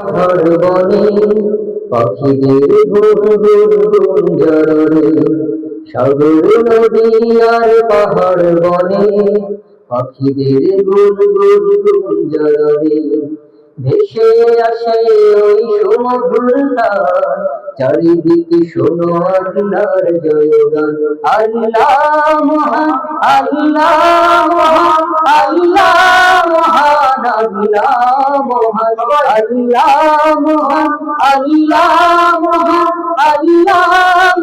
ঘর বনে পাখিদের গুঞ্জরণে, সাগর নদী আর পাহাড় বনে পাখিদের গুঞ্জরণে, ভেসে আসে ওই সমুদ্র তার, চারিদিকে শোনো আল্লাহর জয়গান। আল্লাহ মহান, আল্লাহ মহান, আল্লাহ মহান, আল্লাহ মহান, আল্লাহ মহান, আল্লাহ মহান, আল্লাহ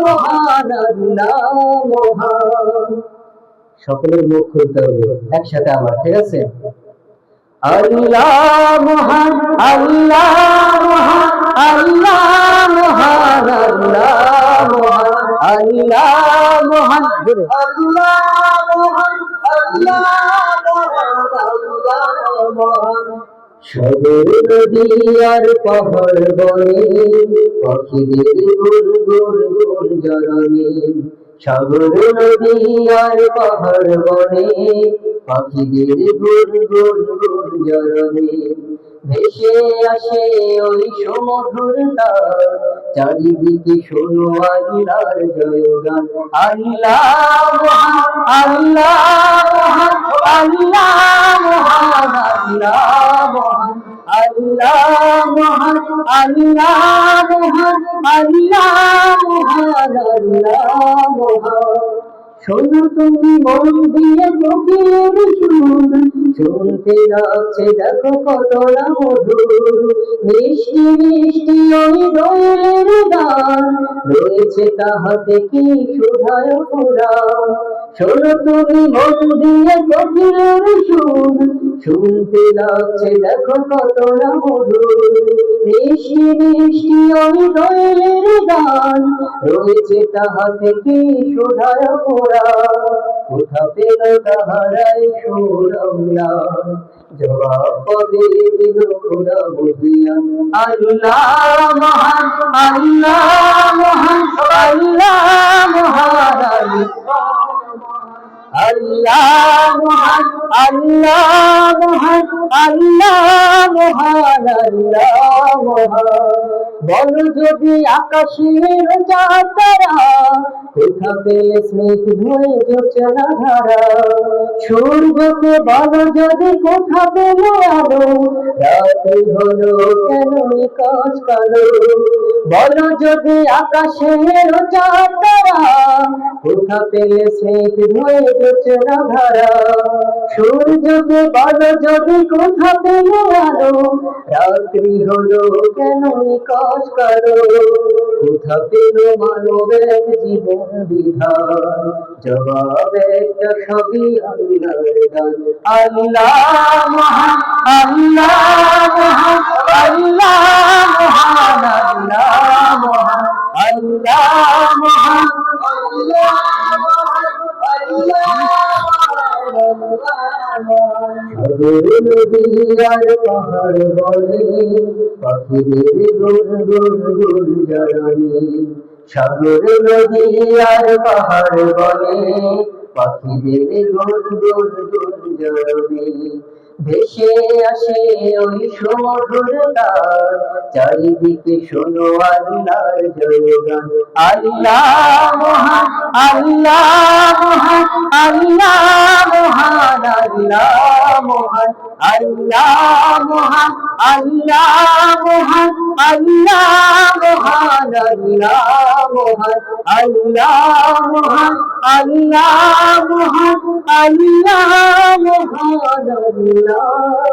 মহান, আল্লাহ মহান। সকলের মুখ খুলতে হবে একসাথে আমার, ঠিক আছে? আল্লাহ মহান, আল্লাহ মহান, আল্লাহ মহান, আল্লাহ মহান, আল্লাহ মহান, আল্লাহ মহান, আল্লাহ মহান। সাগর নদী আর পাহাড় বনে পাখিদের গুঞ্জরণে, সাগর নদী আর পাহাড় বনে পাখিদের গুঞ্জরণে, ভেসে আসে ওই সমুদ্র তার, চারিদিকে শোনো আল্লাহর জয়গান। আল্লাহ মহান, আল্লাহ মহান, আল্লাহ মহান, আল্লাহ মহান, আল্লাহ মহান, আল্লাহ মহান, আল্লাহ মহান, আল্লাহ মহান। শোনো তুমি মন দিয়ে কোকিলের সুর, শুনতে লাগছে দেখো কত না মধুর, মিষ্টি মিষ্টি ওই দোয়েলের গান, রয়েছে তাহাতে কি সুধায় পুরাণ। শোনো তুমি মন দিয়ে কোকিলের সুর, শুনতে লাগছে দেখো কত না মধুর, মিষ্টি মিষ্টি ওই দোয়েলের গান, রয়েছে তাহাতে কি সুধায় পুরাণ। কোথা পেল তাহারাই সুর অম্লান, জবাব পদে দিল খোদা বুঝিয়া। আল্লাহ মহান, আল্লাহ মহান, আল্লাহ মহান, আল্লাহ মহান, আল্লাহ মহান, আল্লাহ মহান, আল্লাহ মহান। বলো যদি আকাশের চাঁদতারা, কোথা পেলে স্নিগ্ধ জোছনা ধারা, সূর্যকে বলো যদি কোথা পেলে আলো, রাত্রি হলো কেন নিকাশ কালো। বলো যদি আকাশের চাঁদতারা, কোথা পেলে স্নিগ্ধ জোছনা ধারা, সূর্যকে বলো যদি কোথা পেলে আলো, রাত্রি হলো কেন নিকাশ কালো। কোথা পেল মানবের জীবন বিধান, জবাব একটা সবই আল্লাহর গান। আল্লাহ মহান, আল্লাহ মহান, আল্লাহ মহান, আল্লাহ মহান, আল্লাহ মহান, আল্লাহ সাগর নদী আর পাহাড় বনে পাখিদের গুঞ্জরণে, সাগর নদী আর পাহাড় বনে পাখিদের গুঞ্জরণে, ভেসে আসে ওই সমুদ্র তার, চারিদিকে শোনো আল্লাহর জয়গান। আল্লাহ মহান, আল্লাহ মহান, আল্লাহ মহান, আল্লাহ মহান, আল্লাহ মহান, আল্লাহ মহান, আল্লাহ মহান, আল্লাহ মহান, আল্লাহ মহান, আল্লাহ মহান, আল্লাহ মহান, আল্লাহ মহান।